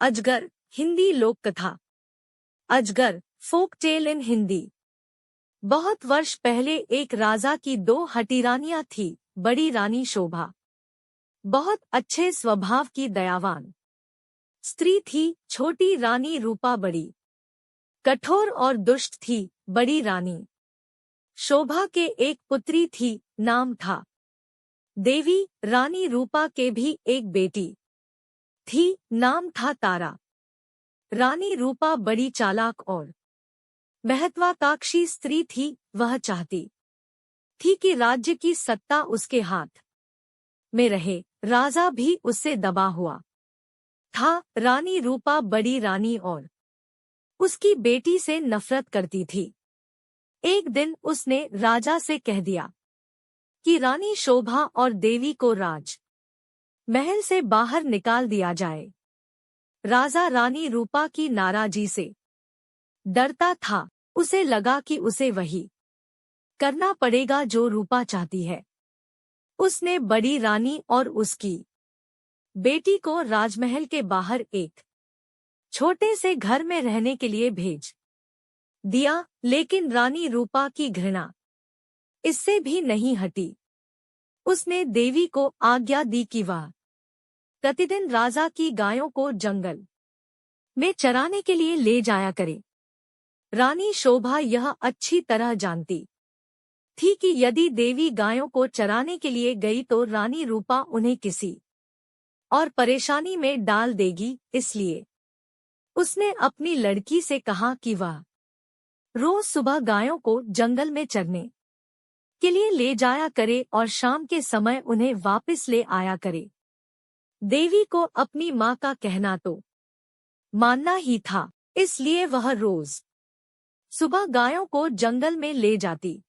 अजगर हिंदी लोक कथा। अजगर फोक टेल इन हिंदी। बहुत वर्ष पहले एक राजा की दो हठी रानियां थी। बड़ी रानी शोभा बहुत अच्छे स्वभाव की दयावान स्त्री थी। छोटी रानी रूपा बड़ी कठोर और दुष्ट थी। बड़ी रानी शोभा के एक पुत्री थी, नाम था देवी। रानी रूपा के भी एक बेटी थी, नाम था तारा। रानी रूपा बड़ी चालाक और महत्वाकांक्षी स्त्री थी। वह चाहती थी कि राज्य की सत्ता उसके हाथ में रहे। राजा भी उससे दबा हुआ था। रानी रूपा बड़ी रानी और उसकी बेटी से नफरत करती थी। एक दिन उसने राजा से कह दिया कि रानी शोभा और देवी को राज महल से बाहर निकाल दिया जाए। राजा रानी रूपा की नाराजी से डरता था। उसे लगा कि उसे वही करना पड़ेगा जो रूपा चाहती है। उसने बड़ी रानी और उसकी बेटी को राजमहल के बाहर एक छोटे से घर में रहने के लिए भेज दिया। लेकिन रानी रूपा की घृणा इससे भी नहीं हटी। उसने देवी को आज्ञा दी कि वह प्रतिदिन राजा की गायों को जंगल में चराने के लिए ले जाया करे। रानी शोभा यह अच्छी तरह जानती थी कि यदि देवी गायों को चराने के लिए गई तो रानी रूपा उन्हें किसी और परेशानी में डाल देगी। इसलिए उसने अपनी लड़की से कहा कि वह रोज सुबह गायों को जंगल में चरने के लिए ले जाया करे और शाम के समय उन्हें वापस ले आया करे। देवी को अपनी माँ का कहना तो मानना ही था, इसलिए वह रोज सुबह गायों को जंगल में ले जाती।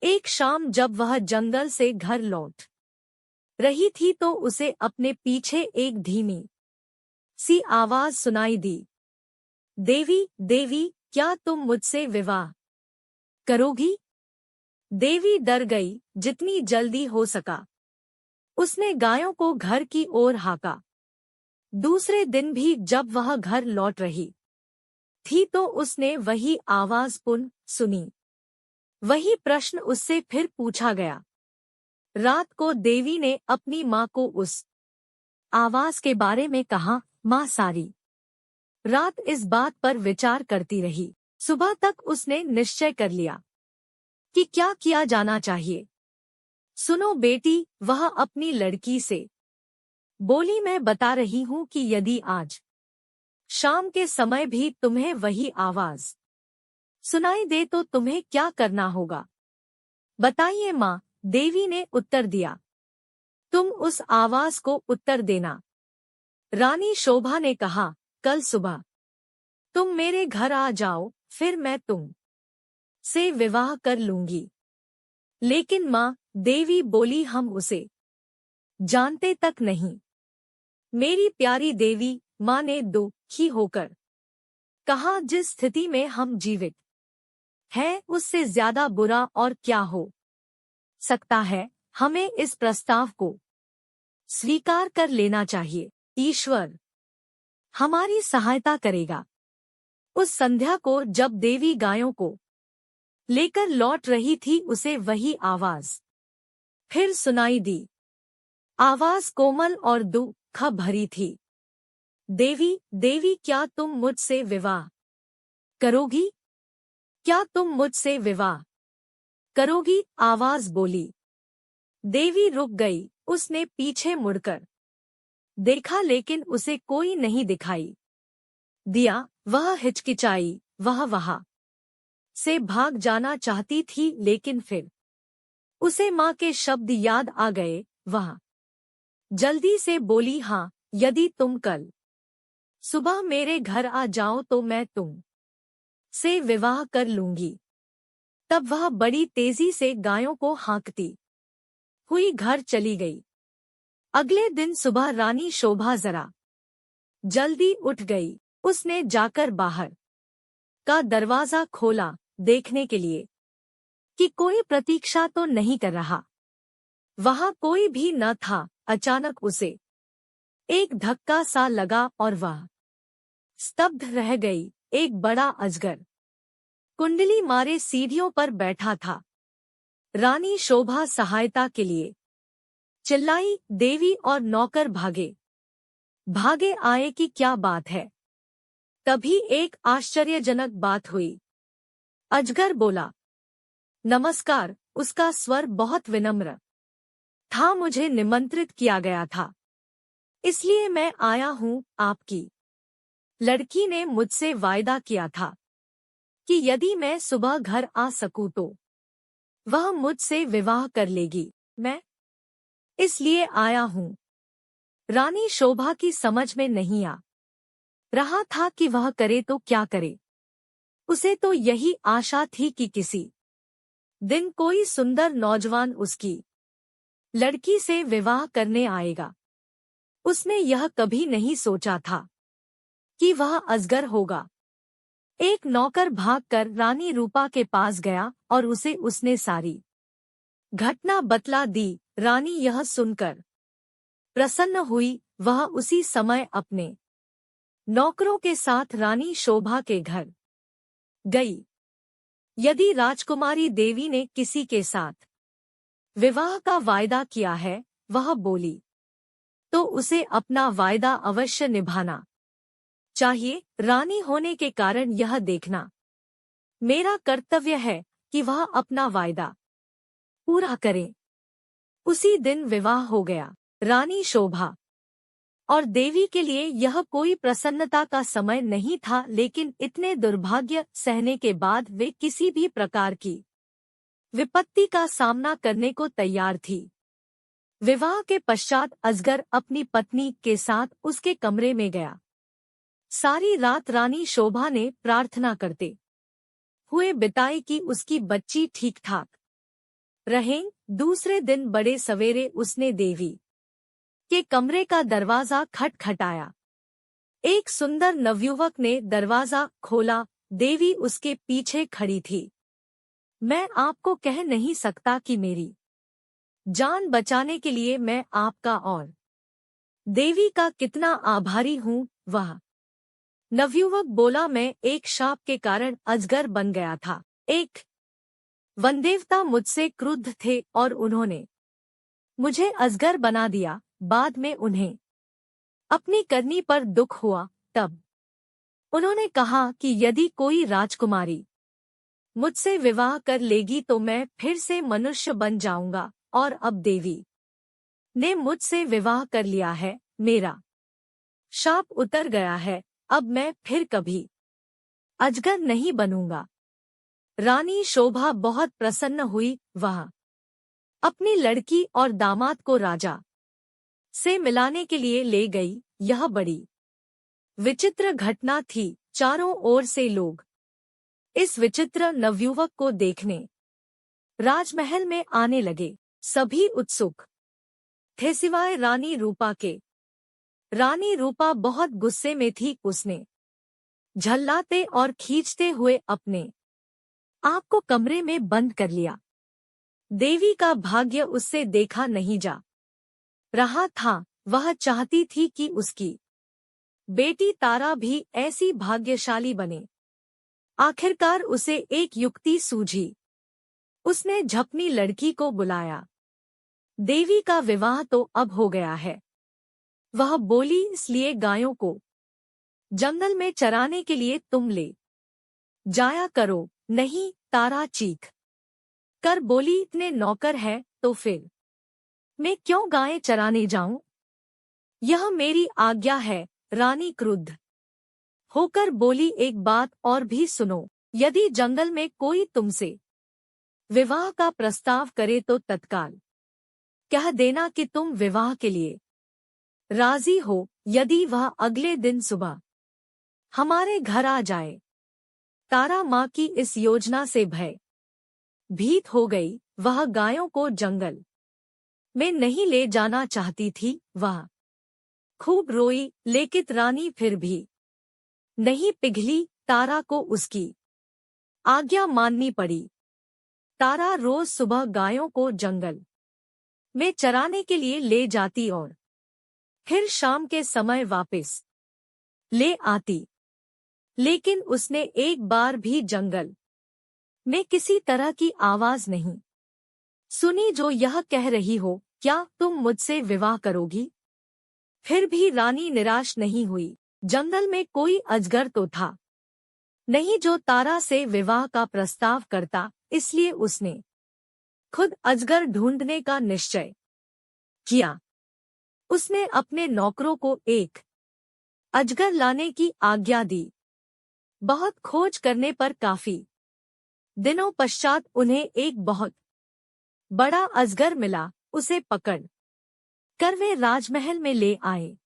एक शाम जब वह जंगल से घर लौट रही थी तो उसे अपने पीछे एक धीमी सी आवाज सुनाई दी, देवी देवी, क्या तुम मुझसे विवाह करोगी? देवी डर गई। जितनी जल्दी हो सका उसने गायों को घर की ओर हाँका। दूसरे दिन भी जब वह घर लौट रही थी तो उसने वही आवाज पुनः सुनी। वही प्रश्न उससे फिर पूछा गया। रात को देवी ने अपनी माँ को उस आवाज के बारे में कहा। माँ सारी रात इस बात पर विचार करती रही। सुबह तक उसने निश्चय कर लिया कि क्या किया जाना चाहिए। सुनो बेटी, वह अपनी लड़की से बोली, मैं बता रही हूँ कि यदि आज शाम के समय भी तुम्हें वही आवाज सुनाई दे तो तुम्हें क्या करना होगा? बताइए माँ, देवी ने उत्तर दिया। तुम उस आवाज को उत्तर देना। रानी शोभा ने कहा, कल सुबह तुम मेरे घर आ जाओ, फिर मैं तुम से विवाह कर लूंगी। लेकिन माँ, देवी बोली, हम उसे जानते तक नहीं। मेरी प्यारी देवी, माँ ने दुखी होकर कहा, जिस स्थिति में हम जीवित हैं उससे ज्यादा बुरा और क्या हो सकता है। हमें इस प्रस्ताव को स्वीकार कर लेना चाहिए। ईश्वर हमारी सहायता करेगा। उस संध्या को जब देवी गायों को लेकर लौट रही थी उसे वही आवाज फिर सुनाई दी। आवाज कोमल और दुख भरी थी। देवी देवी, क्या तुम मुझसे विवाह करोगी? क्या तुम मुझसे विवाह करोगी? आवाज बोली। देवी रुक गई। उसने पीछे मुड़कर देखा लेकिन उसे कोई नहीं दिखाई दिया। वह हिचकिचाई। वह वहां से भाग जाना चाहती थी लेकिन फिर उसे माँ के शब्द याद आ गए। वह जल्दी से बोली, हाँ, यदि तुम कल सुबह मेरे घर आ जाओ तो मैं तुम से विवाह कर लूंगी। तब वह बड़ी तेजी से गायों को हाँकती हुई घर चली गई। अगले दिन सुबह रानी शोभा जरा जल्दी उठ गई। उसने जाकर बाहर का दरवाजा खोला देखने के लिए कि कोई प्रतीक्षा तो नहीं कर रहा। वहां कोई भी न था। अचानक उसे एक धक्का सा लगा और वह स्तब्ध रह गई। एक बड़ा अजगर कुंडली मारे सीढ़ियों पर बैठा था। रानी शोभा सहायता के लिए चिल्लाई। देवी और नौकर भागे भागे आए कि क्या बात है। तभी एक आश्चर्यजनक बात हुई। अजगर बोला, नमस्कार। उसका स्वर बहुत विनम्र था। मुझे निमंत्रित किया गया था, इसलिए मैं आया हूँ। आपकी लड़की ने मुझसे वायदा किया था कि यदि मैं सुबह घर आ सकूं तो वह मुझसे विवाह कर लेगी। मैं इसलिए आया हूँ। रानी शोभा की समझ में नहीं आ रहा था कि वह करे तो क्या करे। उसे तो यही आशा थी कि किसी दिन कोई सुंदर नौजवान उसकी लड़की से विवाह करने आएगा। उसने यह कभी नहीं सोचा था कि वह अजगर होगा। एक नौकर भागकर रानी रूपा के पास गया और उसने सारी घटना बतला दी। रानी यह सुनकर प्रसन्न हुई। वह उसी समय अपने नौकरों के साथ रानी शोभा के घर गई। यदि राजकुमारी देवी ने किसी के साथ विवाह का वायदा किया है, वह बोली, तो उसे अपना वायदा अवश्य निभाना चाहिए। रानी होने के कारण यह देखना मेरा कर्तव्य है कि वह अपना वायदा पूरा करे। उसी दिन विवाह हो गया। रानी शोभा और देवी के लिए यह कोई प्रसन्नता का समय नहीं था, लेकिन इतने दुर्भाग्य सहने के बाद वे किसी भी प्रकार की विपत्ति का सामना करने को तैयार थी। विवाह के पश्चात अजगर अपनी पत्नी के साथ उसके कमरे में गया। सारी रात रानी शोभा ने प्रार्थना करते हुए बिताई कि उसकी बच्ची ठीक ठाक रहे। दूसरे दिन बड़े सवेरे उसने देवी के कमरे का दरवाजा खटखटाया। एक सुंदर नवयुवक ने दरवाजा खोला। देवी उसके पीछे खड़ी थी। मैं आपको कह नहीं सकता कि मेरी जान बचाने के लिए मैं आपका और देवी का कितना आभारी हूँ। वह नवयुवक बोला, मैं एक शाप के कारण अजगर बन गया था। एक वनदेवता मुझसे क्रुद्ध थे और उन्होंने मुझे अजगर बना दिया। बाद में उन्हें अपनी करनी पर दुख हुआ। तब उन्होंने कहा कि यदि कोई राजकुमारी मुझसे विवाह कर लेगी तो मैं फिर से मनुष्य बन जाऊंगा। और अब देवी ने मुझसे विवाह कर लिया है। मेरा शाप उतर गया है। अब मैं फिर कभी अजगर नहीं बनूंगा। रानी शोभा बहुत प्रसन्न हुई। वह अपनी लड़की और दामाद को राजा से मिलाने के लिए ले गई। यह बड़ी विचित्र घटना थी। चारों ओर से लोग इस विचित्र नवयुवक को देखने राजमहल में आने लगे। सभी उत्सुक थे सिवाय रानी रूपा के। रानी रूपा बहुत गुस्से में थी। उसने झल्लाते और खींचते हुए अपने आप को कमरे में बंद कर लिया। देवी का भाग्य उससे देखा नहीं जा रहा था। वह चाहती थी कि उसकी बेटी तारा भी ऐसी भाग्यशाली बने। आखिरकार उसे एक युक्ति सूझी। उसने झपनी लड़की को बुलाया। देवी का विवाह तो अब हो गया है, वह बोली, इसलिए गायों को जंगल में चराने के लिए तुम ले जाया करो। नहीं, तारा चीख कर बोली, इतने नौकर है तो फिर मैं क्यों गायें चराने जाऊं? यह मेरी आज्ञा है। रानी क्रुद्ध होकर बोली, एक बात और भी सुनो। यदि जंगल में कोई तुमसे विवाह का प्रस्ताव करे तो तत्काल कह देना कि तुम विवाह के लिए राजी हो। यदि वह अगले दिन सुबह हमारे घर आ जाए। तारा माँ की इस योजना से भीत हो गई। वह गायों को जंगल में नहीं ले जाना चाहती थी। वह खूब रोई, लेकिन रानी फिर भी नहीं पिघली। तारा को उसकी आज्ञा माननी पड़ी। तारा रोज सुबह गायों को जंगल में चराने के लिए ले जाती और फिर शाम के समय वापस ले आती। लेकिन उसने एक बार भी जंगल में किसी तरह की आवाज नहीं सुनी जो यह कह रही हो, क्या तुम मुझसे विवाह करोगी? फिर भी रानी निराश नहीं हुई। जंगल में कोई अजगर तो था नहीं जो तारा से विवाह का प्रस्ताव करता, इसलिए उसने खुद अजगर ढूंढने का निश्चय किया। उसने अपने नौकरों को एक अजगर लाने की आज्ञा दी। बहुत खोज करने पर काफी दिनों पश्चात उन्हें एक बहुत बड़ा अजगर मिला। उसे पकड़ कर वे राजमहल में ले आए।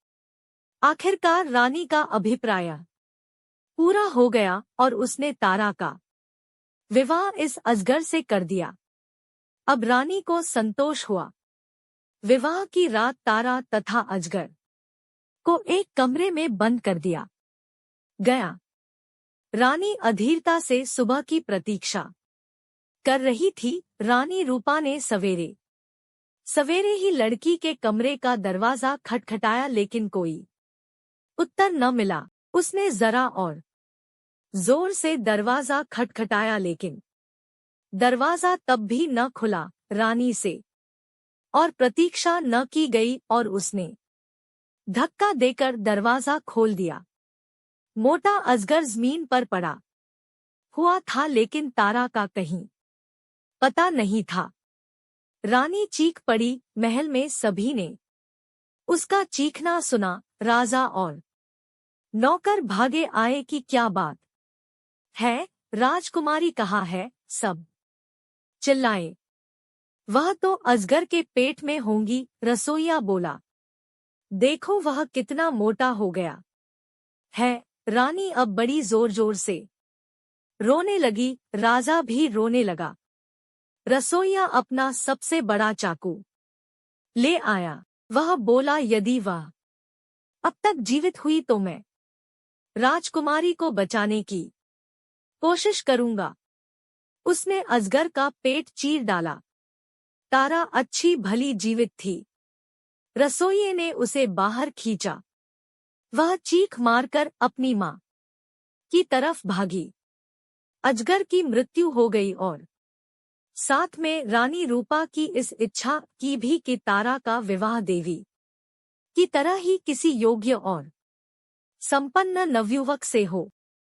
आखिरकार रानी का अभिप्राय पूरा हो गया और उसने तारा का विवाह इस अजगर से कर दिया। अब रानी को संतोष हुआ। विवाह की रात तारा तथा अजगर को एक कमरे में बंद कर दिया गया। रानी अधीरता से सुबह की प्रतीक्षा कर रही थी। रानी रूपा ने सवेरे सवेरे ही लड़की के कमरे का दरवाजा खटखटाया, लेकिन कोई उत्तर न मिला। उसने जरा और जोर से दरवाजा खटखटाया, लेकिन दरवाजा तब भी न खुला। रानी से और प्रतीक्षा न की गई और उसने धक्का देकर दरवाजा खोल दिया। मोटा अजगर जमीन पर पड़ा हुआ था, लेकिन तारा का कहीं पता नहीं था। रानी चीख पड़ी। महल में सभी ने उसका चीखना सुना। राजा और नौकर भागे आए कि क्या बात है, राजकुमारी कहाँ है? सब चिल्लाए। वह तो अजगर के पेट में होंगी, रसोइया बोला। देखो वह कितना मोटा हो गया है। रानी अब बड़ी जोर जोर से रोने लगी। राजा भी रोने लगा। रसोइया अपना सबसे बड़ा चाकू ले आया। वह बोला, यदि वह अब तक जीवित हुई तो मैं राजकुमारी को बचाने की कोशिश करूंगा। उसने अजगर का पेट चीर डाला। तारा अच्छी भली जीवित थी। रसोइये ने उसे बाहर खींचा। वह चीख मारकर अपनी मां की तरफ भागी। अजगर की मृत्यु हो गई और साथ में रानी रूपा की इस इच्छा की भी कि तारा का विवाह देवी की तरह ही किसी योग्य और संपन्न नवयुवक से हो।